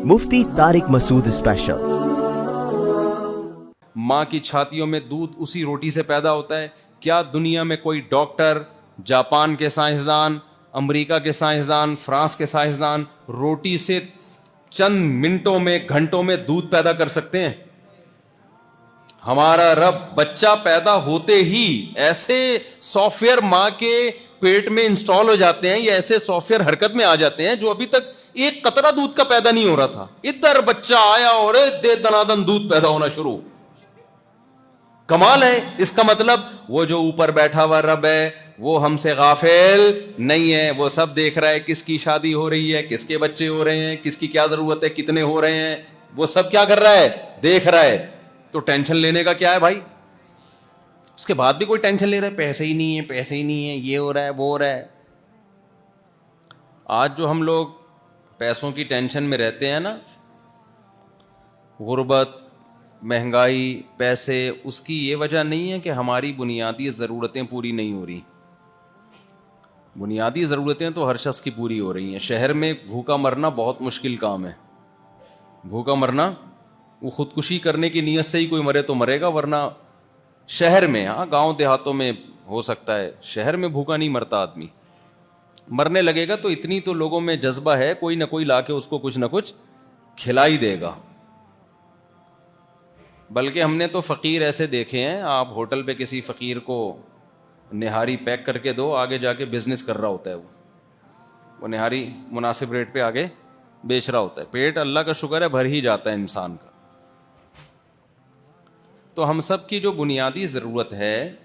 مفتی طارق مسعود special. ماں کی چھاتیوں میں دودھ اسی روٹی سے پیدا ہوتا ہے۔ کیا دنیا میں کوئی ڈاکٹر، جاپان کے سائنسدان، امریکہ کے سائنسدان، فرانس کے سائنسدان روٹی سے چند منٹوں میں، گھنٹوں میں دودھ پیدا کر سکتے ہیں؟ ہمارا رب بچہ پیدا ہوتے ہی ایسے سافٹ ویئر ماں کے پیٹ میں انسٹال ہو جاتے ہیں، یا ایسے سافٹ ویئر حرکت میں آ جاتے ہیں جو ابھی تک ایک قطرہ دودھ کا پیدا نہیں ہو رہا تھا، ادھر بچہ آیا اور دے دنادن دودھ پیدا ہونا شروع۔ کمال ہے۔ اس کا مطلب وہ جو اوپر بیٹھا ہوا رب ہے وہ ہم سے غافل نہیں ہے، وہ سب دیکھ رہا ہے، کس کی شادی ہو رہی ہے، کس کے بچے ہو رہے ہیں، کس کی کیا ضرورت ہے، کتنے ہو رہے ہیں، وہ سب کیا کر رہا ہے؟ دیکھ رہا ہے۔ تو ٹینشن لینے کا کیا ہے بھائی؟ اس کے بعد بھی کوئی ٹینشن لے رہا ہے، پیسے ہی نہیں ہے، پیسے ہی نہیں ہے، یہ ہو رہا ہے، وہ ہو رہا ہے۔ آج جو ہم لوگ پیسوں کی ٹینشن میں رہتے ہیں نا، غربت، مہنگائی، پیسے، اس کی یہ وجہ نہیں ہے کہ ہماری بنیادی ضرورتیں پوری نہیں ہو رہی۔ بنیادی ضرورتیں تو ہر شخص کی پوری ہو رہی ہیں۔ شہر میں بھوکا مرنا بہت مشکل کام ہے۔ بھوکا مرنا، وہ خودکشی کرنے کی نیت سے ہی کوئی مرے تو مرے گا، ورنہ شہر میں، ہاں گاؤں دیہاتوں میں ہو سکتا ہے، شہر میں بھوکا نہیں مرتا آدمی۔ مرنے لگے گا تو اتنی تو لوگوں میں جذبہ ہے، کوئی نہ کوئی لا کے اس کو کچھ نہ کچھ کھلا ہی دے گا۔ بلکہ ہم نے تو فقیر ایسے دیکھے ہیں، آپ ہوٹل پہ کسی فقیر کو نہاری پیک کر کے دو، آگے جا کے بزنس کر رہا ہوتا ہے، وہ نہاری مناسب ریٹ پہ آگے بیچ رہا ہوتا ہے۔ پیٹ اللہ کا شکر ہے بھر ہی جاتا ہے انسان کا۔ تو ہم سب کی جو بنیادی ضرورت ہے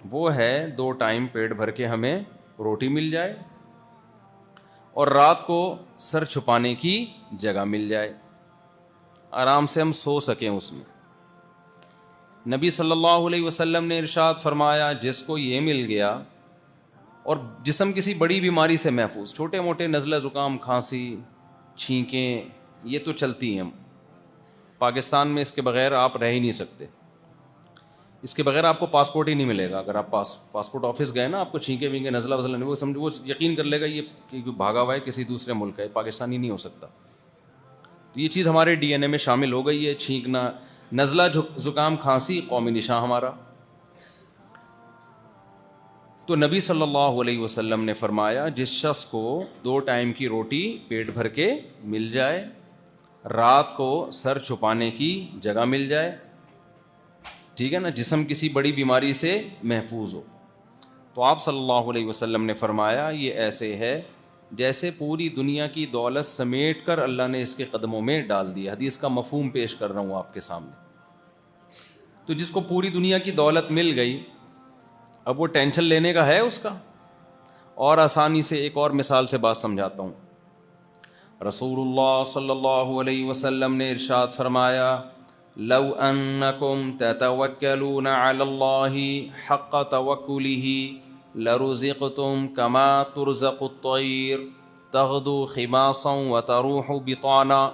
وہ ہے 2 ٹائم پیٹ بھر کے ہمیں روٹی مل جائے، اور رات کو سر چھپانے کی جگہ مل جائے، آرام سے ہم سو سکیں اس میں۔ نبی صلی اللہ علیہ وسلم نے ارشاد فرمایا، جس کو یہ مل گیا اور جسم کسی بڑی بیماری سے محفوظ، چھوٹے موٹے نزلہ زکام، کھانسی، چھینکیں، یہ تو چلتی ہیں، پاکستان میں اس کے بغیر آپ رہ ہی نہیں سکتے، اس کے بغیر آپ کو پاسپورٹ ہی نہیں ملے گا۔ اگر آپ پاسپورٹ آفس گئے نا، آپ کو چھینکے وینکے نزلہ وزلہ نہیں، وہ سمجھو، وہ یقین کر لے گا یہ بھاگا ہوا ہے کسی دوسرے ملک ہے، پاکستانی نہیں ہو سکتا۔ تو یہ چیز ہمارے ڈی این اے میں شامل ہو گئی ہے، چھینکنا، نزلہ زکام، کھانسی قومی نشان ہمارا۔ تو نبی صلی اللہ علیہ وسلم نے فرمایا، جس شخص کو 2 ٹائم کی روٹی پیٹ بھر کے مل جائے، رات کو سر چھپانے کی جگہ مل جائے، ٹھیک ہے نا، جسم کسی بڑی بیماری سے محفوظ ہو، تو آپ صلی اللہ علیہ وسلم نے فرمایا یہ ایسے ہے جیسے پوری دنیا کی دولت سمیٹ کر اللہ نے اس کے قدموں میں ڈال دی۔ حدیث کا مفہوم پیش کر رہا ہوں آپ کے سامنے۔ تو جس کو پوری دنیا کی دولت مل گئی، اب وہ ٹینشن لینے کا ہے اس کا؟ اور آسانی سے ایک اور مثال سے بات سمجھاتا ہوں۔ رسول اللہ صلی اللہ علیہ وسلم نے ارشاد فرمایا، لو انکم تتوکلون علی اللہ حق توکلہ لرزقتم کما ترزق الطیر تغدو خماصا وتروح بطانا۔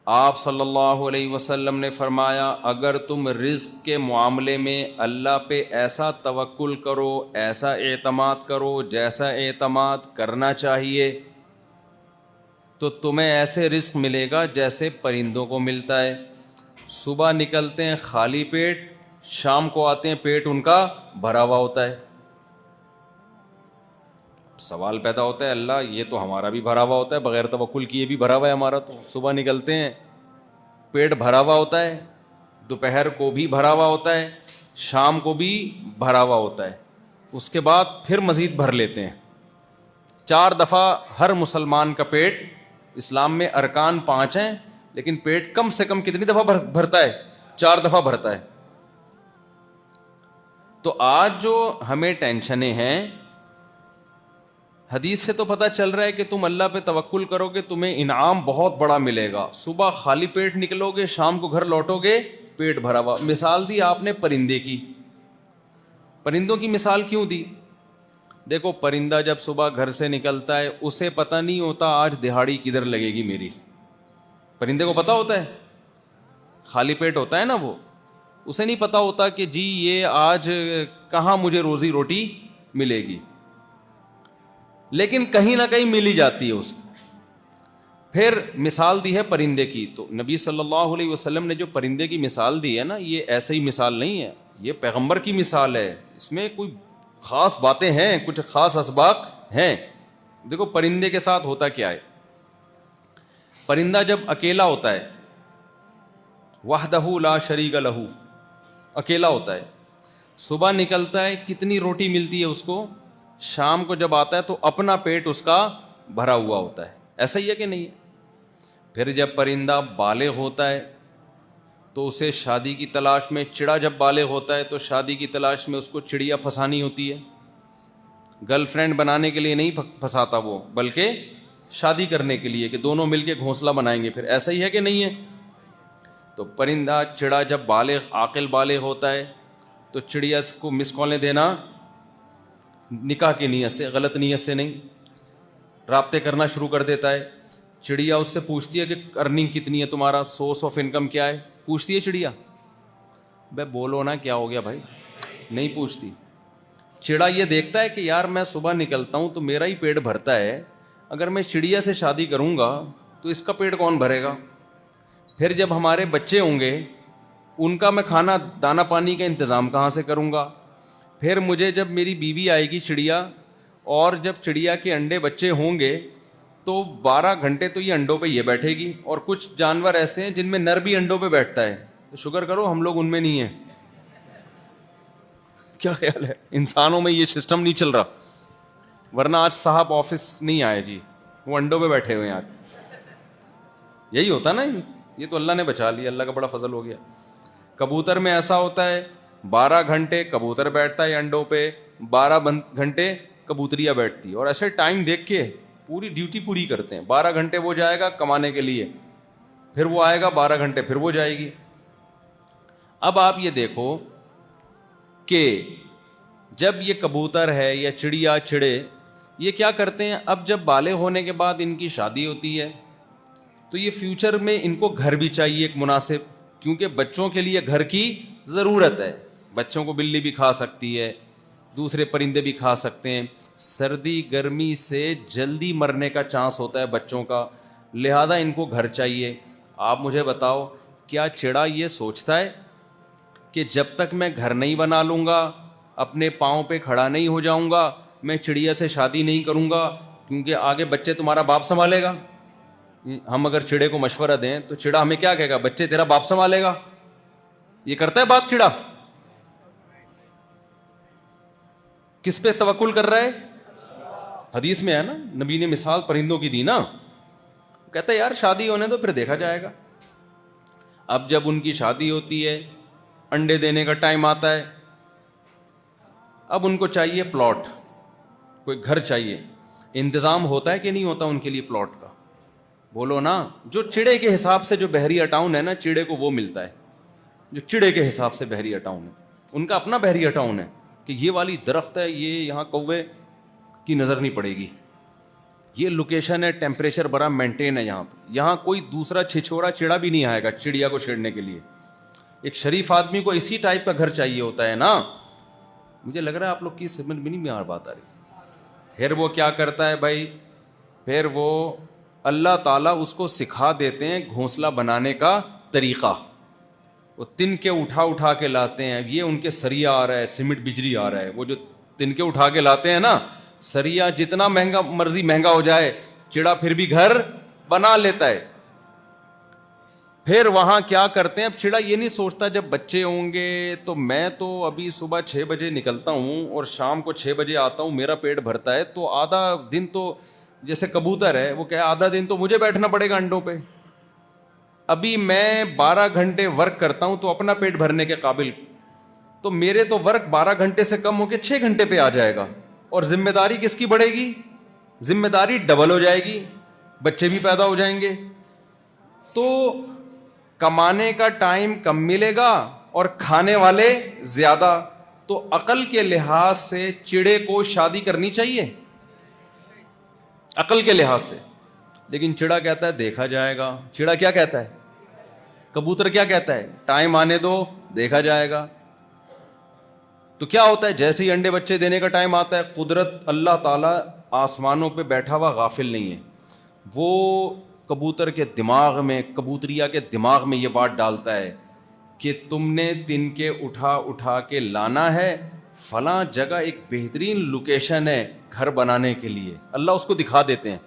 آپ صلی اللہ علیہ وسلم نے فرمایا، اگر تم رزق کے معاملے میں اللہ پہ ایسا توکل کرو، ایسا اعتماد کرو جیسا اعتماد کرنا چاہیے، تو تمہیں ایسے رزق ملے گا جیسے پرندوں کو ملتا ہے۔ صبح نکلتے ہیں خالی پیٹ، شام کو آتے ہیں پیٹ ان کا بھرا ہوا ہوتا ہے۔ سوال پیدا ہوتا ہے، اللہ یہ تو ہمارا بھی بھرا ہوا ہوتا ہے، بغیر توکل کیے بھی بھرا ہوا ہے ہمارا، تو صبح نکلتے ہیں پیٹ بھرا ہوا ہوتا ہے، دوپہر کو بھی بھرا ہوا ہوتا ہے، شام کو بھی بھرا ہوا ہوتا ہے، اس کے بعد پھر مزید بھر لیتے ہیں۔ 4 دفعہ ہر مسلمان کا پیٹ، اسلام میں ارکان 5 ہیں، لیکن پیٹ کم سے کم کتنی دفعہ بھرتا ہے؟ 4 دفعہ بھرتا ہے۔ تو آج جو ہمیں ٹینشنیں ہیں، حدیث سے تو پتہ چل رہا ہے کہ تم اللہ پہ توکل کرو گے تمہیں انعام بہت بڑا ملے گا، صبح خالی پیٹ نکلو گے، شام کو گھر لوٹو گے پیٹ بھرا ہوا۔ مثال دی آپ نے پرندے کی، پرندوں کی مثال کیوں دی؟ دیکھو، پرندہ جب صبح گھر سے نکلتا ہے اسے پتہ نہیں ہوتا آج دہاڑی کدھر لگے گی میری۔ پرندے کو پتہ ہوتا ہے؟ خالی پیٹ ہوتا ہے نا وہ، اسے نہیں پتہ ہوتا کہ جی یہ آج کہاں مجھے روزی روٹی ملے گی، لیکن کہیں نہ کہیں مل ہی جاتی ہے اس کو۔ پھر مثال دی ہے پرندے کی. تو نبی صلی اللہ علیہ وسلم نے جو پرندے کی مثال دی ہے نا, یہ ایسے ہی مثال نہیں ہے, یہ پیغمبر کی مثال ہے. اس میں کوئی خاص باتیں ہیں, کچھ خاص اسباق ہیں. دیکھو پرندے کے ساتھ ہوتا کیا ہے. پرندہ جب اکیلا ہوتا ہے, وحدہ لا شریک لہ, اکیلا ہوتا ہے, صبح نکلتا ہے, کتنی روٹی ملتی ہے اس کو, شام کو جب آتا ہے تو اپنا پیٹ اس کا بھرا ہوا ہوتا ہے. ایسا ہی ہے کہ نہیں ہے؟ پھر جب پرندہ بالغ ہوتا ہے تو اسے شادی کی تلاش میں, چڑا جب بالغ ہوتا ہے تو شادی کی تلاش میں اس کو چڑیا پھنسانی ہوتی ہے. گرل فرینڈ بنانے کے لیے نہیں پھنساتا وہ, بلکہ شادی کرنے کے لیے, کہ دونوں مل کے گھونسلہ بنائیں گے. پھر ایسا ہی ہے کہ نہیں ہے؟ تو پرندہ چڑا جب بالغ عاقل بالغ ہوتا ہے تو چڑیا کو مس کالیں دینا نکاح کی نیت سے, غلط نیت سے نہیں, رابطے کرنا شروع کر دیتا ہے. چڑیا اس سے پوچھتی ہے کہ ارننگ کتنی ہے تمہارا, سورس آف انکم کیا ہے, پوچھتی ہے چڑیا. بھائی بولو نا کیا ہو گیا بھائی, نہیں پوچھتی. چڑا یہ دیکھتا ہے کہ یار میں صبح نکلتا ہوں تو میرا ہی پیٹ بھرتا ہے, اگر میں چڑیا سے شادی کروں گا تو اس کا پیٹ کون بھرے گا. پھر جب ہمارے بچے ہوں گے ان کا میں کھانا دانا پانی کا انتظام کہاں سے کروں گا. پھر مجھے جب میری بیوی آئے گی چڑیا, اور جب چڑیا کے انڈے بچے ہوں گے تو 12 گھنٹے تو یہ انڈوں پہ یہ بیٹھے گی. اور کچھ جانور ایسے ہیں جن میں نر بھی انڈوں پہ بیٹھتا ہے, تو شکر کرو ہم لوگ ان میں نہیں ہیں. کیا خیال ہے, انسانوں میں یہ سسٹم نہیں چل رہا, ورنہ آج صاحب آفس نہیں آئے جی, وہ انڈوں پہ بیٹھے ہوئے ہیں آج. یہی ہوتا نا, یہ تو اللہ نے بچا لیا, اللہ کا بڑا فضل ہو گیا. کبوتر میں ایسا ہوتا ہے 12 گھنٹے کبوتر بیٹھتا ہے انڈوں پہ, 12 گھنٹے کبوتریاں بیٹھتی, اور ایسے ٹائم دیکھ کے پوری ڈیوٹی پوری کرتے ہیں. 12 گھنٹے وہ جائے گا کمانے کے لیے, پھر وہ آئے گا 12 گھنٹے پھر وہ جائے گی. اب آپ یہ دیکھو کہ جب یہ کبوتر ہے یا چڑیا چڑے یہ کیا کرتے ہیں, اب جب بالغ ہونے کے بعد ان کی شادی ہوتی ہے تو یہ فیوچر میں ان کو گھر بھی چاہیے ایک مناسب, کیونکہ بچوں کے لیے گھر کی ضرورت ہے. بچوں کو بلی بھی کھا سکتی ہے, دوسرے پرندے بھی کھا سکتے ہیں. سردی گرمی سے جلدی مرنے کا چانس ہوتا ہے بچوں کا, لہذا ان کو گھر چاہیے. آپ مجھے بتاؤ, کیا چڑا یہ سوچتا ہے کہ جب تک میں گھر نہیں بنا لوں گا, اپنے پاؤں پہ کھڑا نہیں ہو جاؤں گا, میں چڑیا سے شادی نہیں کروں گا کیونکہ آگے بچے تمہارا باپ سنبھالے گا. ہم اگر چڑے کو مشورہ دیں تو چڑا ہمیں کیا کہے گا, بچے تیرا باپ سنبھالے گا. یہ کرتا ہے بات چڑا, کس پہ توکل کر رہا ہے؟ حدیث میں ہے نا, نبی نے مثال پرندوں کی دی نا, کہتا ہے یار شادی ہونے دو پھر دیکھا جائے گا. اب جب ان کی شادی ہوتی ہے, انڈے دینے کا ٹائم آتا ہے, اب ان کو چاہیے پلاٹ, کوئی گھر چاہیے. انتظام ہوتا ہے کہ نہیں ہوتا ان کے لیے پلاٹ کا؟ بولو نا. جو چڑے کے حساب سے جو بحریہ ٹاؤن ہے نا, چڑے کو وہ ملتا ہے جو چڑے کے حساب سے بحریہ ٹاؤن ہے. ان کا اپنا بحریہ ٹاؤن ہے کہ یہ والی درخت ہے, یہ یہاں کوے کی نظر نہیں پڑے گی, یہ لوکیشن ہے, ٹیمپریچر بڑا مینٹین ہے یہاں. یہاں کوئی دوسرا چھچورا چڑا بھی نہیں آئے گا چڑیا کو چھیڑنے کے لیے. ایک شریف آدمی کو اسی ٹائپ کا گھر چاہیے ہوتا ہے نا. مجھے لگ رہا ہے آپ لوگ کی سمجھ میں نہیں بات آ رہی. پھر وہ کیا کرتا ہے بھائی, پھر وہ اللہ تعالیٰ اس کو سکھا دیتے ہیں گھونسلہ بنانے کا طریقہ. وہ تن کے اٹھا کے لاتے ہیں, یہ ان کے سریا آ رہا ہے, سیمنٹ بجری آ رہا ہے, وہ جو تن کے اٹھا کے لاتے ہیں نا, سریا جتنا مہنگا مرضی مہنگا ہو جائے, چڑا پھر بھی گھر بنا لیتا ہے. پھر وہاں کیا کرتے ہیں, اب چڑا یہ نہیں سوچتا جب بچے ہوں گے تو میں تو ابھی صبح 6 بجے نکلتا ہوں اور شام کو 6 بجے آتا ہوں, میرا پیٹ بھرتا ہے, تو آدھا دن تو جیسے کبوتر ہے وہ کہے آدھا دن تو مجھے بیٹھنا پڑے گا انڈوں پہ. ابھی میں 12 گھنٹے ورک کرتا ہوں تو اپنا پیٹ بھرنے کے قابل, تو میرے تو ورک 12 گھنٹے سے کم ہو کے 6 گھنٹے پہ آ جائے گا, اور ذمہ داری کس کی بڑھے گی؟ ذمہ داری ڈبل ہو جائے گی, بچے بھی پیدا ہو جائیں گے, تو کمانے کا ٹائم کم ملے گا اور کھانے والے زیادہ. تو عقل کے لحاظ سے چڑے کو شادی کرنی چاہیے, عقل کے لحاظ سے. لیکن چڑا کہتا ہے دیکھا جائے گا. چڑا کیا کہتا ہے؟ کبوتر کیا کہتا ہے؟ ٹائم آنے دو دیکھا جائے گا. تو کیا ہوتا ہے, جیسے ہی انڈے بچے دینے کا ٹائم آتا ہے, قدرت اللہ تعالیٰ آسمانوں پہ بیٹھا ہوا غافل نہیں ہے, وہ کبوتر کے دماغ میں, کبوتریا کے دماغ میں یہ بات ڈالتا ہے کہ تم نے تنکے اٹھا کے لانا ہے, فلاں جگہ ایک بہترین لوکیشن ہے گھر بنانے کے لیے. اللہ اس کو دکھا دیتے ہیں.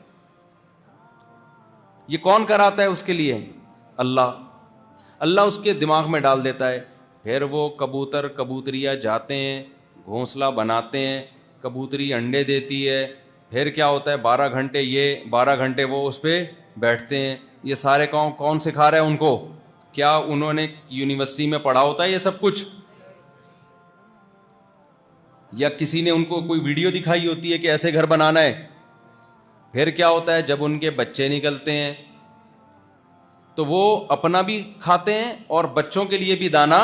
یہ کون کراتا ہے اس کے لیے؟ اللہ اس کے دماغ میں ڈال دیتا ہے. پھر وہ کبوتر کبوتریا جاتے ہیں, گھونسلہ بناتے ہیں, کبوتری انڈے دیتی ہے. پھر کیا ہوتا ہے, 12 گھنٹے یہ 12 گھنٹے وہ اس پہ بیٹھتے ہیں. یہ سارے کون سکھا رہا ہے ان کو؟ کیا انہوں نے یونیورسٹی میں پڑھا ہوتا ہے یہ سب کچھ؟ یا کسی نے ان کو کوئی ویڈیو دکھائی ہوتی ہے کہ ایسے گھر بنانا ہے؟ پھر کیا ہوتا ہے, جب ان کے بچے نکلتے ہیں تو وہ اپنا بھی کھاتے ہیں اور بچوں کے لیے بھی دانا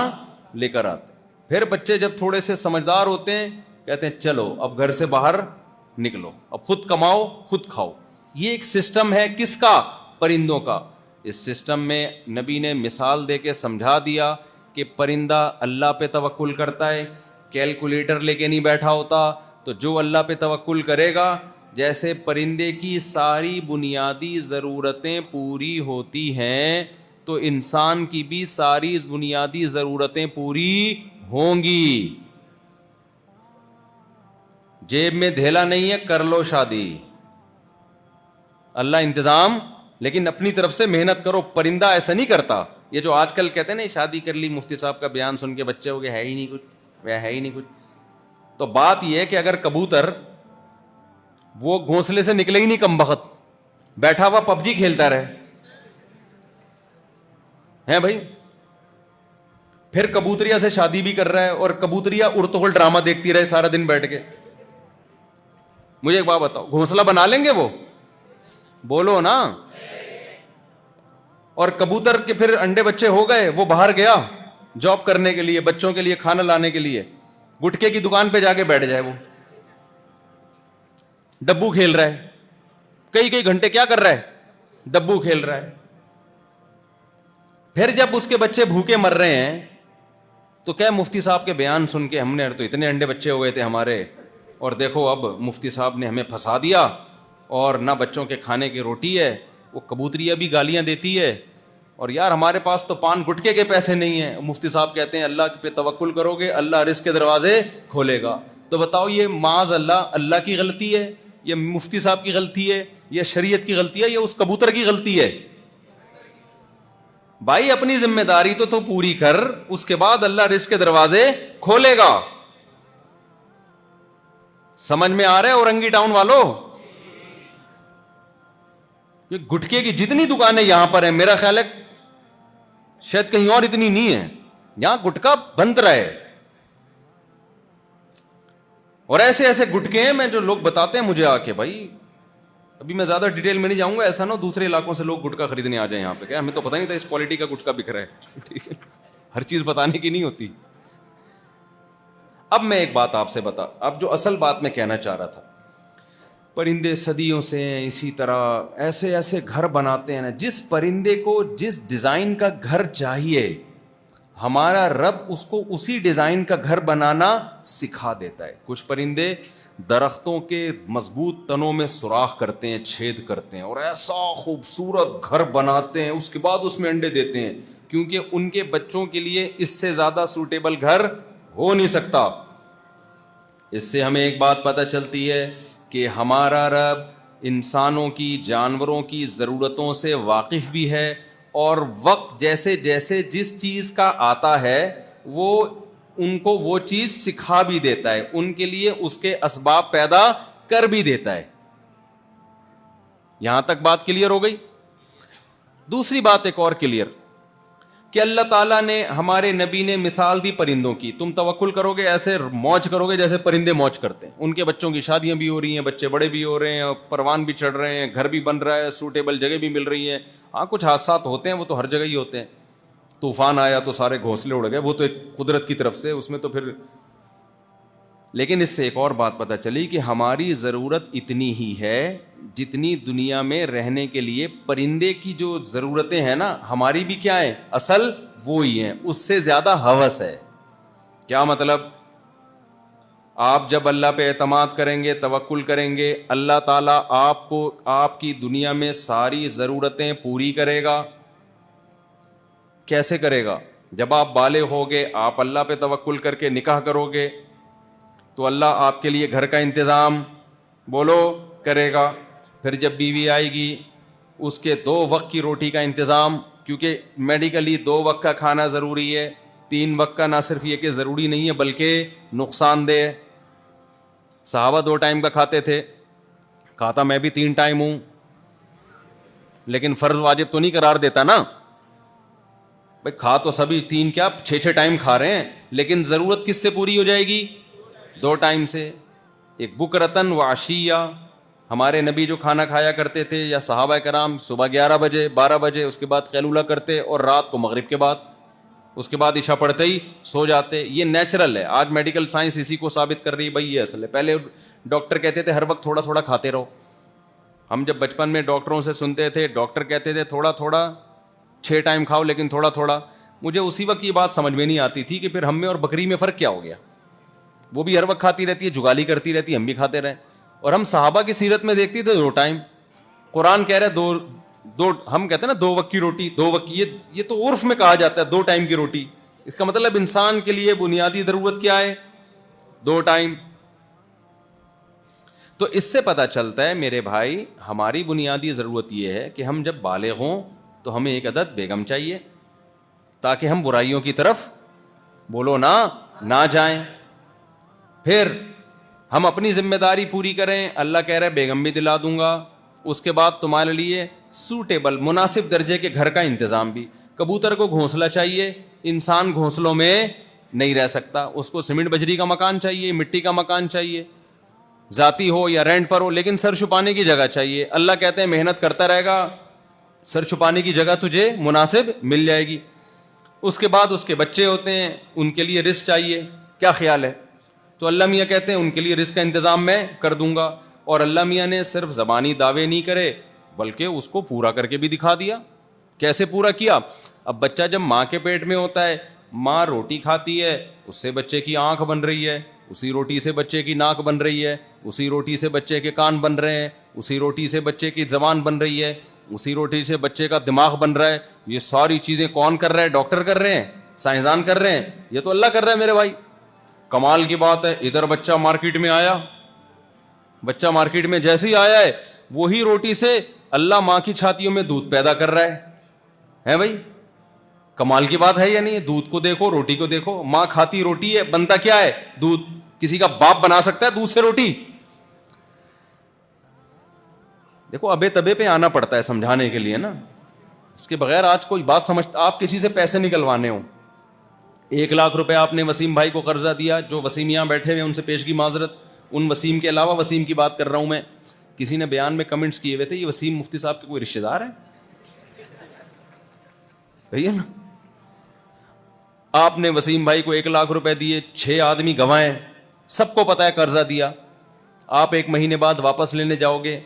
لے کر آتے ہیں. پھر بچے جب تھوڑے سے سمجھدار ہوتے ہیں کہتے ہیں چلو اب گھر سے باہر نکلو, اب خود کماؤ خود کھاؤ. یہ ایک سسٹم ہے کس کا؟ پرندوں کا. اس سسٹم میں نبی نے مثال دے کے سمجھا دیا کہ پرندہ اللہ پہ توکل کرتا ہے, کیلکولیٹر لے کے نہیں بیٹھا ہوتا. تو جو اللہ پہ توکل کرے گا, جیسے پرندے کی ساری بنیادی ضرورتیں پوری ہوتی ہیں تو انسان کی بھی ساری بنیادی ضرورتیں پوری ہوں گی. جیب میں دھیلا نہیں ہے, کر لو شادی, اللہ انتظام, لیکن اپنی طرف سے محنت کرو. پرندہ ایسا نہیں کرتا. یہ جو آج کل کہتے ہیں نا شادی کر لی, مفتی صاحب کا بیان سن کے بچے ہو گئے, ہے ہی نہیں کچھ, وہ ہے ہی نہیں کچھ. تو بات یہ ہے کہ اگر کبوتر وہ گھونسلے سے نکلے ہی نہیں, کم بخت بیٹھا ہوا پب جی کھیلتا رہے ہیں بھائی, پھر کبوتریا سے شادی بھی کر رہا ہے اور کبوتریا ارطغرل ڈرامہ دیکھتی رہے سارا دن بیٹھ کے, مجھے ایک بات بتاؤ, گھونسلہ بنا لیں گے وہ؟ بولو نا. اور کبوتر کے پھر انڈے بچے ہو گئے, وہ باہر گیا جاب کرنے کے لیے, بچوں کے لیے کھانا لانے کے لیے, گٹکے کی دکان پہ جا کے بیٹھ جائے, وہ ڈبو کھیل رہا ہے, کئی گھنٹے کیا کر رہا ہے؟ ڈبو کھیل رہا ہے. پھر جب اس کے بچے بھوکے مر رہے ہیں تو کیا مفتی صاحب کے بیان سن کے ہم نے تو اتنے انڈے بچے ہو گئے تھے ہمارے, اور دیکھو اب مفتی صاحب نے ہمیں پھنسا دیا اور نہ بچوں کے کھانے کی روٹی ہے. وہ کبوتریاں بھی گالیاں دیتی ہے, اور یار ہمارے پاس تو پان گٹکے کے پیسے نہیں ہیں. مفتی صاحب کہتے ہیں اللہ پہ توکل کرو گے اللہ رزق کے دروازے کھولے گا. تو بتاؤ یہ معاذ اللہ کی غلطی ہے, یہ مفتی صاحب کی غلطی ہے, یہ شریعت کی غلطی ہے, یہ اس کبوتر کی غلطی ہے؟ بھائی اپنی ذمہ داری تو پوری کر, اس کے بعد اللہ رزق کے دروازے کھولے گا. سمجھ میں آ رہا ہے اورنگی ٹاؤن والوں؟ یہ گٹکے کی جتنی دکانیں یہاں پر ہیں, میرا خیال ہے شاید کہیں اور اتنی نہیں ہے, یہاں گٹکا بند رہا ہے. اور ایسے گٹکے ہیں, میں جو لوگ بتاتے ہیں مجھے آ کے, بھائی ابھی میں زیادہ ڈیٹیل میں نہیں جاؤں گا, ایسا نہ دوسرے علاقوں سے لوگ گٹکا خریدنے آ جائیں یہاں پہ, کیا ہمیں تو پتہ نہیں تھا اس کوالٹی کا گٹکا بک رہا ہے. ٹھیک ہے, ہر چیز بتانے کی نہیں ہوتی. اب میں ایک بات آپ سے اب جو اصل بات میں کہنا چاہ رہا تھا, پرندے صدیوں سے اسی طرح ایسے گھر بناتے ہیں نا, جس پرندے کو جس ڈیزائن کا گھر چاہیے ہمارا رب اس کو اسی ڈیزائن کا گھر بنانا سکھا دیتا ہے. کچھ پرندے درختوں کے مضبوط تنوں میں سوراخ کرتے ہیں, چھید کرتے ہیں, اور ایسا خوبصورت گھر بناتے ہیں, اس کے بعد اس میں انڈے دیتے ہیں, کیونکہ ان کے بچوں کے لیے اس سے زیادہ سوٹیبل گھر ہو نہیں سکتا. اس سے ہمیں ایک بات پتہ چلتی ہے کہ ہمارا رب انسانوں کی, جانوروں کی ضرورتوں سے واقف بھی ہے, اور وقت جیسے جیسے جس چیز کا آتا ہے وہ ان کو وہ چیز سکھا بھی دیتا ہے, ان کے لیے اس کے اسباب پیدا کر بھی دیتا ہے. یہاں تک بات کلیئر ہو گئی. دوسری بات ایک اور کلیئر, کہ اللہ تعالیٰ نے ہمارے نبی نے مثال دی پرندوں کی. تم توکل کرو گے, ایسے موج کرو گے جیسے پرندے موج کرتے ہیں. ان کے بچوں کی شادیاں بھی ہو رہی ہیں, بچے بڑے بھی ہو رہے ہیں, پروان بھی چڑھ رہے ہیں, گھر بھی بن رہا ہے, سوٹیبل جگہ بھی مل رہی ہیں. ہاں کچھ حادثات ہوتے ہیں, وہ تو ہر جگہ ہی ہوتے ہیں. طوفان آیا تو سارے گھونسلے اڑ گئے, وہ تو ایک قدرت کی طرف سے, اس میں تو پھر. لیکن اس سے ایک اور بات پتہ چلی کہ ہماری ضرورت اتنی ہی ہے جتنی دنیا میں رہنے کے لیے پرندے کی جو ضرورتیں ہیں نا, ہماری بھی کیا ہیں اصل وہی ہیں, اس سے زیادہ ہوس ہے. کیا مطلب؟ آپ جب اللہ پہ اعتماد کریں گے, توکل کریں گے, اللہ تعالیٰ آپ کو آپ کی دنیا میں ساری ضرورتیں پوری کرے گا. کیسے کرے گا؟ جب آپ بالغ ہوگے, آپ اللہ پہ توکل کر کے نکاح کرو گے تو اللہ آپ کے لیے گھر کا انتظام بولو کرے گا. پھر جب بیوی آئے گی اس کے 2 وقت کی روٹی کا انتظام, کیونکہ میڈیکلی 2 وقت کا کھانا ضروری ہے. 3 وقت کا نہ صرف یہ کہ ضروری نہیں ہے بلکہ نقصان دہ ہے. صحابہ 2 ٹائم کا کھاتے تھے, کہا تھا میں بھی 3 ٹائم ہوں, لیکن فرض واجب تو نہیں قرار دیتا نا بھائی. کھا تو سبھی 3 کیا 6 ٹائم کھا رہے ہیں, لیکن ضرورت کس سے پوری ہو جائے گی؟ 2 ٹائم سے. ایک بکرتن و عشیہ, ہمارے نبی جو کھانا کھایا کرتے تھے یا صحابہ کرام, صبح 11 بجے 12 بجے, اس کے بعد قیلولہ کرتے اور رات کو مغرب کے بعد, اس کے بعد عشاء پڑھتے ہی سو جاتے. یہ نیچرل ہے. آج میڈیکل سائنس اسی کو ثابت کر رہی ہے بھائی یہ اصل ہے. پہلے ڈاکٹر کہتے تھے ہر وقت تھوڑا تھوڑا کھاتے رہو. ہم جب بچپن میں ڈاکٹروں سے سنتے تھے, ڈاکٹر کہتے تھے تھوڑا تھوڑا 6 ٹائم کھاؤ لیکن تھوڑا تھوڑا. مجھے اسی وقت یہ بات سمجھ میں نہیں آتی تھی کہ پھر ہم میں اور بکری میں فرق کیا ہو گیا. وہ بھی ہر وقت کھاتی رہتی ہے, جگالی کرتی رہتی ہے, ہم بھی کھاتے رہے. اور ہم صحابہ کی سیرت میں دیکھتی تھے 2 ٹائم. قرآن کہہ رہے دو ہم کہتے ہیں نا 2 وقت کی روٹی, 2 وقت, یہ تو عرف میں کہا جاتا ہے 2 ٹائم کی روٹی. اس کا مطلب انسان کے لیے بنیادی ضرورت کیا ہے؟ 2 ٹائم. تو اس سے پتہ چلتا ہے میرے بھائی, ہماری بنیادی ضرورت یہ ہے کہ ہم جب بالغ ہوں تو ہمیں 1 عدد بیگم چاہیے تاکہ ہم برائیوں کی طرف بولو نہ جائیں. پھر ہم اپنی ذمہ داری پوری کریں. اللہ کہہ رہے بیگم بھی دلا دوں گا, اس کے بعد تمہارے لیے سوٹیبل مناسب درجے کے گھر کا انتظام بھی. کبوتر کو گھونسلہ چاہیے, انسان گھونسلوں میں نہیں رہ سکتا, اس کو سیمنٹ بجری کا مکان چاہیے, مٹی کا مکان چاہیے, ذاتی ہو یا رینٹ پر ہو, لیکن سر چھپانے کی جگہ چاہیے. اللہ کہتے ہیں محنت کرتا رہے گا, سر چھپانے کی جگہ تجھے مناسب مل جائے گی. اس کے بعد اس کے بچے ہوتے ہیں, ان کے لیے رزق چاہیے. کیا خیال ہے؟ تو اللہ میاں کہتے ہیں ان کے لیے رزق کا انتظام میں کر دوں گا. اور اللہ میاں نے صرف زبانی دعوے نہیں کرے بلکہ اس کو پورا کر کے بھی دکھا دیا. کیسے پورا کیا؟ اب بچہ جب ماں کے پیٹ میں ہوتا ہے, ماں روٹی کھاتی ہے, اس سے بچے کی آنکھ بن رہی ہے, اسی روٹی سے بچے کی ناک بن رہی ہے, اسی روٹی سے بچے کے کان بن رہے ہیں, اسی روٹی سے بچے کی زبان بن رہی ہے, اسی روٹی سے بچے کا دماغ بن رہا ہے. یہ ساری چیزیں کون کر رہے ہیں؟ ڈاکٹر کر رہے ہیں, سائنسدان کر رہے ہیں, یہ تو اللہ کر رہا ہے میرے بھائی. کمال کی بات ہے, ادھر بچہ مارکیٹ میں آیا, بچہ مارکیٹ میں جیسے ہی آیا ہے وہی روٹی سے اللہ ماں کی چھاتیوں میں دودھ پیدا کر رہا ہے بھائی. کمال کی بات ہے یا نہیں؟ دودھ کو دیکھو, روٹی کو دیکھو, ماں کھاتی روٹی ہے, بنتا کیا ہے؟ دودھ. کسی کا باپ بنا سکتا ہے دودھ سے روٹی؟ دیکھو ابے تبے پہ آنا پڑتا ہے سمجھانے کے لیے نا, اس کے بغیر آج کوئی بات سمجھتا. آپ کسی سے پیسے نکلوانے ہوں, 1 لاکھ روپے آپ نے وسیم بھائی کو قرضہ دیا, جو وسیم یہاں بیٹھے ہوئے ان سے پیشگی معذرت, ان وسیم کے علاوہ وسیم کی بات کر رہا ہوں میں. کسی نے بیان میں کمنٹس کیے ہوئے تھے یہ وسیم مفتی صاحب کے کوئی رشتہ دار ہیں. صحیح ہے نا؟ آپ نے وسیم بھائی کو 1 لاکھ روپے دیے, 6 آدمی گنوائے, سب کو پتا ہے قرضہ دیا. آپ 1 مہینے بعد واپس لینے جاؤ گے,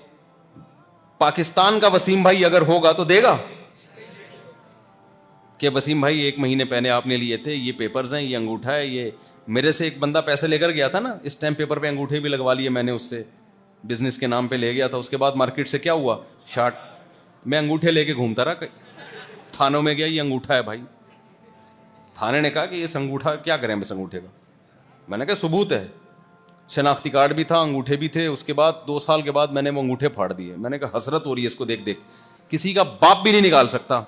پاکستان کا وسیم بھائی اگر ہوگا تو دے گا کہ وسیم بھائی 1 مہینے پہلے آپ نے لیے تھے, یہ پیپرز ہیں, یہ انگوٹھا ہے, یہ میرے سے ایک بندہ پیسے لے کر گیا تھا نا, اسٹیمپ پیپر پہ انگوٹھے بھی لگوا لیے میں نے اس سے, بزنس کے نام پہ لے گیا تھا. اس کے بعد مارکیٹ سے کیا ہوا؟ شارٹ. میں انگوٹھے لے کے گھومتا رہا, تھانوں میں گیا, یہ انگوٹھا ہے بھائی. تھانے نے کہا کہ یہ انگوٹھا کیا کریں بس انگوٹھے کا؟ میں نے کہا ثبوت ہے, شناختی کارڈ بھی تھا, انگوٹھے بھی تھے. اس کے بعد 2 سال کے بعد میں نے وہ انگوٹھے پھاڑ دیے. میں نے کہا حسرت ہو رہی ہے اس کو دیکھ دیکھ, کسی کا باپ بھی نہیں نکال سکتا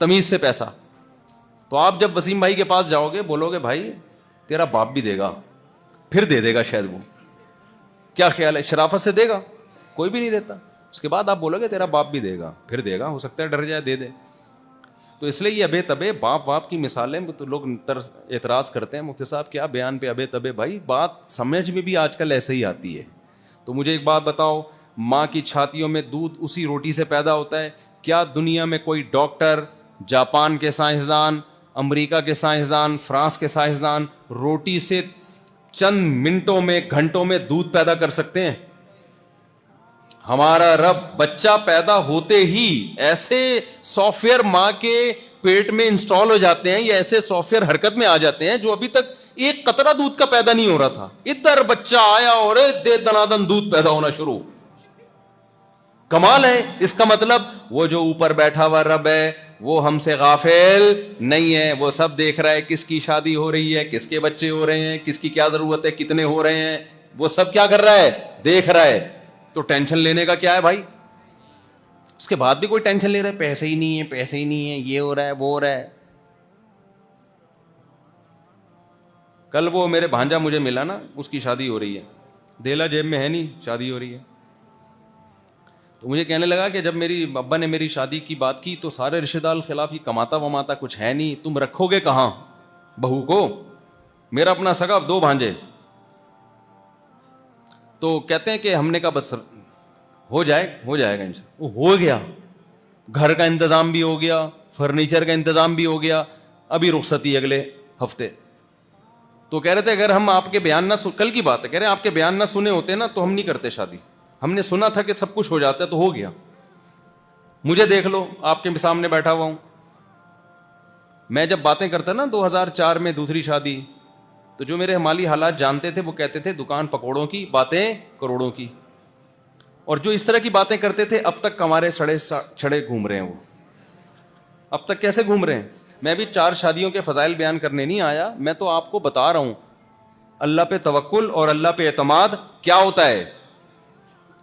تمیز سے پیسہ. تو آپ جب وسیم بھائی کے پاس جاؤ گے بولو گے بھائی تیرا باپ بھی دے گا, پھر دے دے گا شاید وہ. کیا خیال ہے؟ شرافت سے دے گا؟ کوئی بھی نہیں دیتا. اس کے بعد آپ بولو گے تیرا باپ بھی دے گا, پھر دے گا, ہو سکتا ہے ڈر جائے دے دے. تو اس لیے یہ ابے تبے باپ کی مثالیں تو لوگ اعتراض کرتے ہیں مفتی صاحب کیا بیان پہ ابے تبے. بھائی بات سمجھ میں بھی آج کل ایسے ہی آتی ہے. تو مجھے ایک بات بتاؤ, ماں کی چھاتیوں میں دودھ اسی روٹی سے پیدا ہوتا ہے. کیا دنیا میں کوئی ڈاکٹر, جاپان کے سائنسدان, امریکہ کے سائنسدان, فرانس کے سائنسدان روٹی سے چند منٹوں میں, گھنٹوں میں دودھ پیدا کر سکتے ہیں؟ ہمارا رب بچہ پیدا ہوتے ہی ایسے سافٹ ویئر ماں کے پیٹ میں انسٹال ہو جاتے ہیں, یا ایسے سافٹ ویئر حرکت میں آ جاتے ہیں جو ابھی تک ایک قطرہ دودھ کا پیدا نہیں ہو رہا تھا, ادھر بچہ آیا اور دے دنادن دودھ پیدا ہونا شروع. کمال ہے. اس کا مطلب وہ جو اوپر بیٹھا ہوا رب ہے وہ ہم سے غافل نہیں ہے, وہ سب دیکھ رہا ہے کس کی شادی ہو رہی ہے, کس کے بچے ہو رہے ہیں, کس کی کیا ضرورت ہے, کتنے ہو رہے ہیں, وہ سب کیا کر رہا ہے, دیکھ رہا ہے. تو ٹینشن لینے کا کیا ہے بھائی؟ اس کے بعد بھی کوئی ٹینشن لے رہا ہے, پیسے ہی نہیں ہے, پیسے ہی نہیں ہے, یہ ہو رہا ہے, وہ ہو رہا ہے. کل وہ میرے بھانجا مجھے ملا نا, اس کی شادی ہو رہی ہے, دیلا جیب میں ہے نہیں, شادی ہو رہی ہے. تو مجھے کہنے لگا کہ جب میری ابا نے میری شادی کی بات کی تو سارے رشتے دار خلاف, ہی کماتا وماتا کچھ ہے نہیں, تم رکھو گے کہاں بہو کو؟ میرا اپنا سگا 2 بھانجے. تو کہتے ہیں کہ ہم نے کہا بس ہو جائے گا انشاءاللہ. وہ ہو گیا, گھر کا انتظام بھی ہو گیا, فرنیچر کا انتظام بھی ہو گیا, ابھی رخصتی اگلے ہفتے. تو کہہ رہے تھے اگر ہم آپ کے بیان نہ کل کی بات ہے, کہہ رہے ہیں آپ کے بیان نہ سنے ہوتے نا تو ہم نہیں کرتے شادی. ہم نے سنا تھا کہ سب کچھ ہو جاتا ہے تو ہو گیا. مجھے دیکھ لو, آپ کے سامنے بیٹھا ہوا ہوں. میں جب باتیں کرتا نا 2004 میں دوسری شادی, تو جو میرے مالی حالات جانتے تھے وہ کہتے تھے دکان پکوڑوں کی, باتیں کروڑوں کی. اور جو اس طرح کی باتیں کرتے تھے اب تک کمارے چھڑے گھوم رہے ہیں. وہ اب تک کیسے گھوم رہے ہیں؟ میں بھی 4 شادیوں کے فضائل بیان کرنے نہیں آیا, میں تو آپ کو بتا رہا ہوں اللہ پہ توکل اور اللہ پہ اعتماد کیا ہوتا ہے,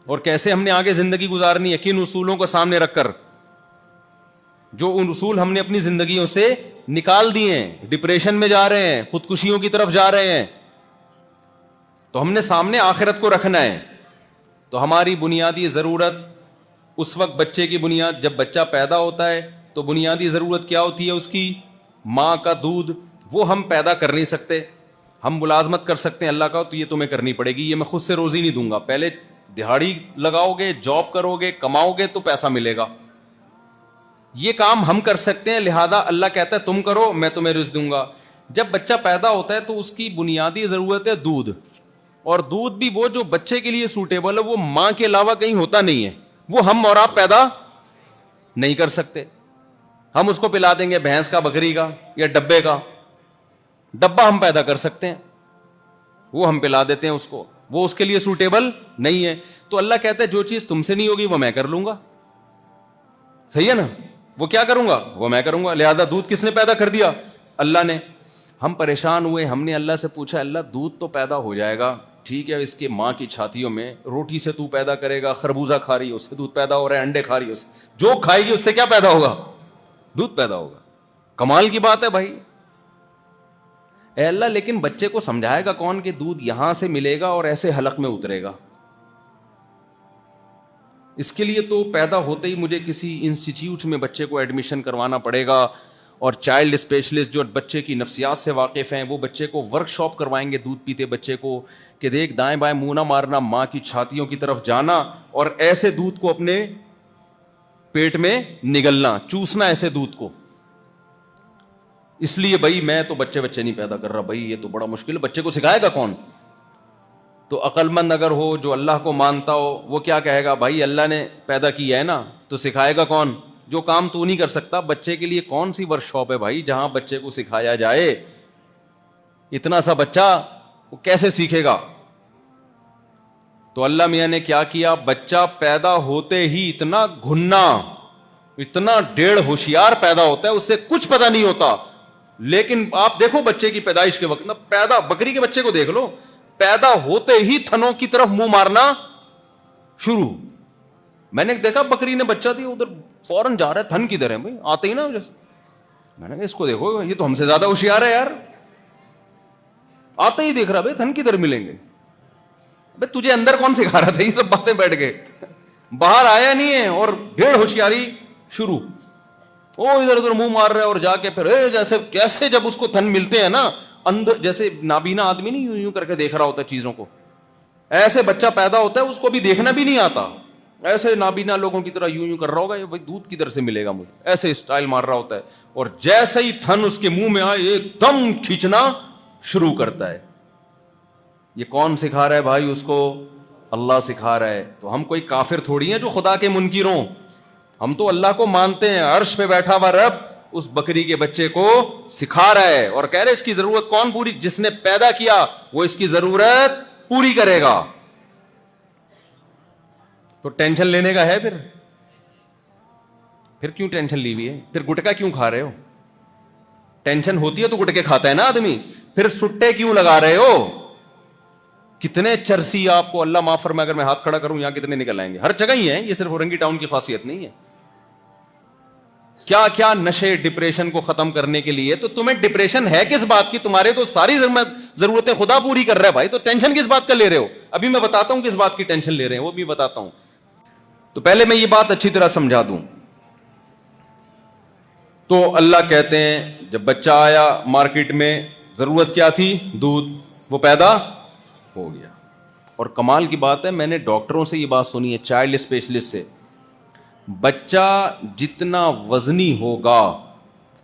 اور کیسے ہم نے آگے زندگی گزارنی ہے, کن اصولوں کو سامنے رکھ کر. جو ان اصول ہم نے اپنی زندگیوں سے نکال دیے ہیں, ڈپریشن میں جا رہے ہیں, خودکشیوں کی طرف جا رہے ہیں, تو ہم نے سامنے آخرت کو رکھنا ہے. تو ہماری بنیادی ضرورت اس وقت بچے کی بنیاد, جب بچہ پیدا ہوتا ہے تو بنیادی ضرورت کیا ہوتی ہے اس کی؟ ماں کا دودھ. وہ ہم پیدا کر نہیں سکتے. ہم ملازمت کر سکتے ہیں اللہ کا, تو یہ تمہیں کرنی پڑے گی, یہ میں خود سے روزی نہیں دوں گا. پہلے دہاڑی لگاؤ گے, جاب کرو گے, کماؤ گے تو پیسہ ملے گا. یہ کام ہم کر سکتے ہیں, لہذا اللہ کہتا ہے تم کرو, میں تمہیں رزق دوں گا. جب بچہ پیدا ہوتا ہے تو اس کی بنیادی ضرورت ہے دودھ, اور دودھ بھی وہ جو بچے کے لیے سوٹیبل ہے, وہ ماں کے علاوہ کہیں ہوتا نہیں ہے. وہ ہم اور آپ پیدا نہیں کر سکتے. ہم اس کو پلا دیں گے بھینس کا, بکری کا, یا ڈبے کا. ڈبہ ہم پیدا کر سکتے ہیں, وہ ہم پلا دیتے ہیں اس کو, وہ اس کے لیے سوٹیبل نہیں ہے. تو اللہ کہتا ہے جو چیز تم سے نہیں ہوگی وہ میں کر لوں گا. صحیح ہے نا؟ وہ کیا کروں گا؟ وہ میں کروں گا. لہذا دودھ کس نے پیدا کر دیا؟ اللہ نے. ہم پریشان ہوئے, ہم نے اللہ سے پوچھا اللہ دودھ تو پیدا ہو جائے گا, ٹھیک ہے, اس کے ماں کی چھاتیوں میں روٹی سے تو پیدا کرے گا, خربوزہ کھا رہی ہے اس سے دودھ پیدا ہو رہا ہے, انڈے کھا رہی ہے اس سے, جو کھائے گی اس سے کیا پیدا ہوگا؟ دودھ پیدا ہوگا. کمال کی بات ہے بھائی. اے اللہ, لیکن بچے کو سمجھائے گا کون کہ دودھ یہاں سے ملے گا اور ایسے حلق میں اترے گا؟ اس کے لیے تو پیدا ہوتے ہی مجھے کسی انسٹیٹیوٹ میں بچے کو ایڈمیشن کروانا پڑے گا, اور چائلڈ اسپیشلسٹ جو بچے کی نفسیات سے واقف ہیں وہ بچے کو ورک شاپ کروائیں گے دودھ پیتے بچے کو, کہ دیکھ دائیں بائیں منہ نہ مارنا, ماں کی چھاتیوں کی طرف جانا اور ایسے دودھ کو اپنے پیٹ میں نگلنا, چوسنا ایسے دودھ کو. اس لیے بھائی میں تو بچے نہیں پیدا کر رہا بھائی, یہ تو بڑا مشکل ہے. بچے کو سکھائے گا کون؟ تو عقل مند اگر ہو, جو اللہ کو مانتا ہو, وہ کیا کہے گا؟ بھائی اللہ نے پیدا کیا ہے نا, تو سکھائے گا کون؟ جو کام تو نہیں کر سکتا. بچے کے لیے کون سی ورک شاپ ہے بھائی جہاں بچے کو سکھایا جائے؟ اتنا سا بچہ وہ کیسے سیکھے گا؟ تو اللہ میاں نے کیا کیا, بچہ پیدا ہوتے ہی اتنا گھنا, اتنا ڈیڑھ ہوشیار پیدا ہوتا ہے, اس سے کچھ پتہ نہیں ہوتا. لیکن آپ دیکھو بچے کی پیدائش کے وقت نا, بکری کے بچے کو دیکھ لو, پیدا ہوتے ہی تھنوں کی طرف منہ مارنا شروع. میں نے دیکھا بکری نے بچہ دی, ادھر فوراً جا رہا ہے, تھن کدھر ہے بھائی, آتے ہی نا جیسے. میں نے کہا اس کو دیکھو, یہ تو ہم سے زیادہ ہوشیار ہے یار, آتے ہی دیکھ رہا بھائی تھن کدھر ملیں گے. بھائی تجھے اندر کون سکھا رہا تھا یہ سب باتیں؟ بیٹھ گئے, باہر آیا نہیں ہے اور ڈیڑھ ہوشیاری شروع. وہ ادھر ادھر منہ مار رہا ہے, اور جا کے پھر جیسے کیسے جب اس کو تھن ملتے ہیں نا اندر, جیسے نابینا آدمی نہیں یوں کر کے دیکھ رہا ہوتا ہے چیزوں کو, ایسے بچہ پیدا ہوتا ہے, اس کو بھی دیکھنا بھی نہیں آتا, ایسے نابینا لوگوں کی طرح یوں کر رہا ہوگا, یہ بھائی دودھ کدھر سے ملے گا مجھے, ایسے اسٹائل مار رہا ہوتا ہے. اور جیسے ہی تھن اس کے منہ میں آئے ایک دم کھینچنا شروع کرتا ہے. یہ کون سکھا رہا ہے بھائی اس کو؟ اللہ سکھا رہا ہے. تو ہم کوئی کافر تھوڑی ہیں جو خدا کے منکر ہوں, ہم تو اللہ کو مانتے ہیں, عرش پہ بیٹھا ہوا رب اس بکری کے بچے کو سکھا رہا ہے اور کہہ رہے اس کی ضرورت کون پوری, جس نے پیدا کیا وہ اس کی ضرورت پوری کرے گا. تو ٹینشن لینے کا ہے پھر کیوں ٹینشن لی ہوئی ہے؟ پھر گٹکا کیوں کھا رہے ہو؟ ٹینشن ہوتی ہے تو گٹکے کھاتا ہے نا آدمی. پھر سٹے کیوں لگا رہے ہو؟ کتنے چرسی آپ کو اللہ معاف فرمائے, اگر میں ہاتھ کھڑا کروں یہاں کتنے نکل آئیں گے, ہر جگہ ہی ہیں, یہ صرف اورنگی ٹاؤن کی خاصیت نہیں ہے. کیا کیا نشے ڈپریشن کو ختم کرنے کے لیے. تو تمہیں ڈپریشن ہے کس بات کی؟ تمہارے تو ساری ضرورتیں خدا پوری کر رہا ہے بھائی, تو ٹینشن کس بات کا لے رہے ہو؟ ابھی میں بتاتا ہوں کس بات کی ٹینشن لے رہے ہیں, وہ بھی بتاتا ہوں. تو پہلے میں یہ بات اچھی طرح سمجھا دوں. تو اللہ کہتے ہیں جب بچہ آیا مارکیٹ میں, ضرورت کیا تھی؟ دودھ, وہ پیدا ہو گیا. اور کمال کی بات ہے, میں نے ڈاکٹروں سے یہ بات سنی ہے, چائلڈ اسپیشلسٹ سے, بچہ جتنا وزنی ہوگا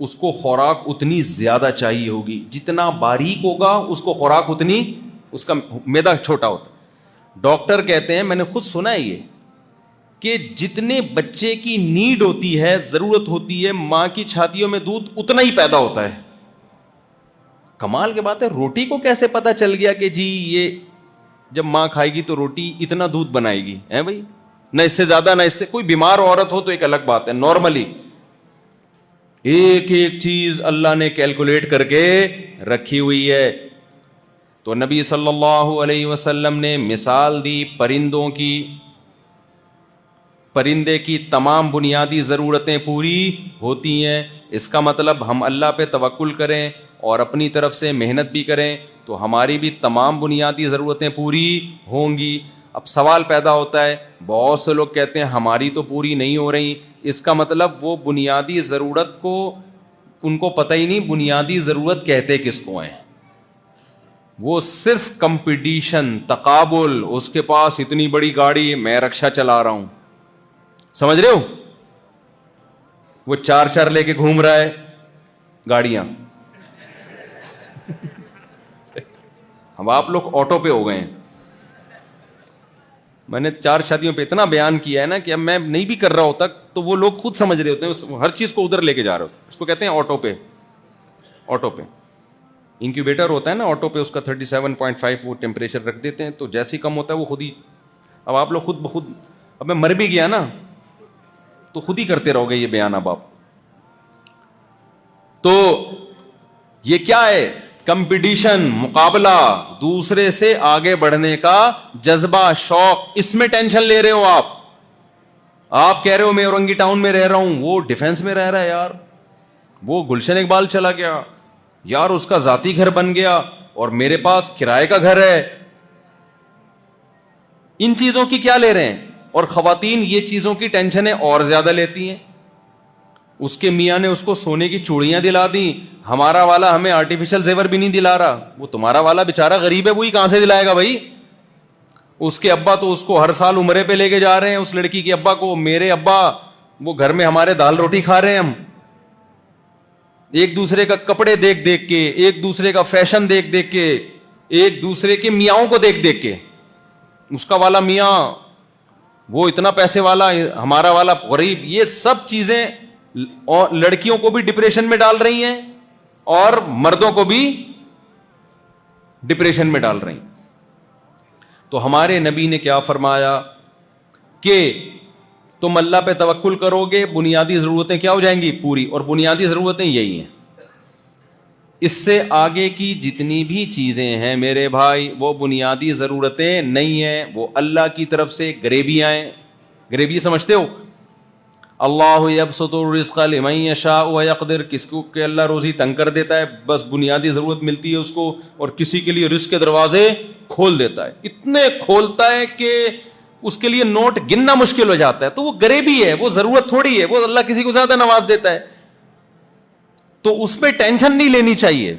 اس کو خوراک اتنی زیادہ چاہیے ہوگی, جتنا باریک ہوگا اس کو خوراک اتنی, اس کا معدہ چھوٹا ہوتا ہے. ڈاکٹر کہتے ہیں, میں نے خود سنا ہے یہ, کہ جتنے بچے کی نیڈ ہوتی ہے, ضرورت ہوتی ہے, ماں کی چھاتیوں میں دودھ اتنا ہی پیدا ہوتا ہے. کمال کی بات ہے, روٹی کو کیسے پتا چل گیا کہ جی یہ جب ماں کھائے گی تو روٹی اتنا دودھ بنائے گی, ہے بھائی, نہ اس سے زیادہ نہ اس سے. کوئی بیمار عورت ہو تو ایک الگ بات ہے, نارملی ایک ایک چیز اللہ نے کیلکولیٹ کر کے رکھی ہوئی ہے. تو نبی صلی اللہ علیہ وسلم نے مثال دی پرندوں کی. پرندے کی تمام بنیادی ضرورتیں پوری ہوتی ہیں. اس کا مطلب ہم اللہ پہ توکل کریں اور اپنی طرف سے محنت بھی کریں تو ہماری بھی تمام بنیادی ضرورتیں پوری ہوں گی. اب سوال پیدا ہوتا ہے, بہت سے لوگ کہتے ہیں ہماری تو پوری نہیں ہو رہی. اس کا مطلب وہ بنیادی ضرورت کو ان کو پتہ ہی نہیں بنیادی ضرورت کہتے کس کو ہیں. وہ صرف کمپٹیشن, تقابل, اس کے پاس اتنی بڑی گاڑی, میں رکشا چلا رہا ہوں, سمجھ رہے ہو, وہ 4 لے کے گھوم رہا ہے گاڑیاں. اب آپ لوگ آٹو پہ ہو گئے ہیں. میں نے 4 شادیوں پہ اتنا بیان کیا ہے نا کہ اب میں نہیں بھی کر رہا ہوتا تو وہ لوگ خود سمجھ رہے ہوتے ہیں, ہر چیز کو ادھر لے کے جا رہے ہوتے. اس کو کہتے ہیں آٹو پہ. آٹو پہ انکیوبیٹر ہوتا ہے نا آٹو پہ, اس کا 37.5 وہ ٹیمپریچر رکھ دیتے ہیں, تو جیسے کم ہوتا ہے وہ خود ہی. اب آپ لوگ خود بخود, اب میں مر بھی گیا نا تو خود ہی کرتے رہو گے یہ بیان. اب آپ تو یہ کیا ہے؟ کمپٹیشن, مقابلہ, دوسرے سے آگے بڑھنے کا جذبہ, شوق. اس میں ٹینشن لے رہے ہو آپ. آپ کہہ رہے ہو میں اورنگی ٹاؤن میں رہ رہا ہوں, وہ ڈیفینس میں رہ رہا ہے یار, وہ گلشن اقبال چلا گیا یار, اس کا ذاتی گھر بن گیا اور میرے پاس کرائے کا گھر ہے. ان چیزوں کی کیا لے رہے ہیں؟ اور خواتین یہ چیزوں کی ٹینشنیں اور زیادہ لیتی ہیں. اس کے میاں نے اس کو سونے کی چوڑیاں دلا دی, ہمارا والا ہمیں آرٹیفیشل زیور بھی نہیں دلا رہا. وہ تمہارا والا بیچارہ غریب ہے, وہی کہاں سے دلائے گا بھائی؟ اس کے ابا تو اس کو ہر سال عمرے پہ لے کے جا رہے ہیں, اس لڑکی کے ابا کو. میرے ابا وہ گھر میں ہمارے دال روٹی کھا رہے ہیں ہم, ایک دوسرے کا کپڑے دیکھ دیکھ کے, ایک دوسرے کا فیشن دیکھ دیکھ کے, ایک دوسرے کے میاؤں کو دیکھ دیکھ کے. اس کا والا میاں وہ اتنا پیسے والا, ہمارا والا غریب. یہ سب چیزیں اور لڑکیوں کو بھی ڈپریشن میں ڈال رہی ہیں اور مردوں کو بھی ڈپریشن میں ڈال رہی ہیں. تو ہمارے نبی نے کیا فرمایا کہ تم اللہ پہ توکل کرو گے, بنیادی ضرورتیں کیا ہو جائیں گی؟ پوری. اور بنیادی ضرورتیں یہی ہیں. اس سے آگے کی جتنی بھی چیزیں ہیں میرے بھائی وہ بنیادی ضرورتیں نہیں ہیں, وہ اللہ کی طرف سے گریبیاں ہیں. گریبی سمجھتے ہو؟ اللہ یبسط الرزق لمن یشاء ویقدر, کس کو کہ اللہ روزی تنگ کر دیتا ہے, بس بنیادی ضرورت ملتی ہے اس کو, اور کسی کے لیے رزق کے دروازے کھول دیتا ہے. اتنے کھولتا ہے کہ اس کے لیے نوٹ گننا مشکل ہو جاتا ہے. تو وہ غریبی ہے, وہ ضرورت تھوڑی ہے, وہ اللہ کسی کو زیادہ نواز دیتا ہے. تو اس پہ ٹینشن نہیں لینی چاہیے.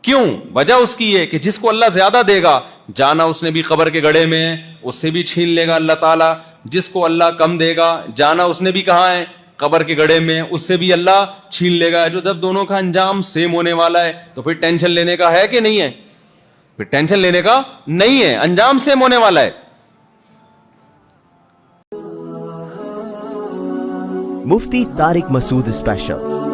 کیوں؟ وجہ اس کی ہے کہ جس کو اللہ زیادہ دے گا, جانا اس نے بھی قبر کے گڑھے میں ہے, اس سے بھی چھین لے گا اللہ تعالیٰ. جس کو اللہ کم دے گا, جانا اس نے بھی کہاں ہے؟ قبر کے گڑھے میں, اس سے بھی اللہ چھین لے گا. جو جب دونوں کا انجام سیم ہونے والا ہے تو پھر ٹینشن لینے کا ہے کہ نہیں ہے؟ پھر ٹینشن لینے کا نہیں ہے, انجام سیم ہونے والا ہے. Mufti Tariq Masood Special.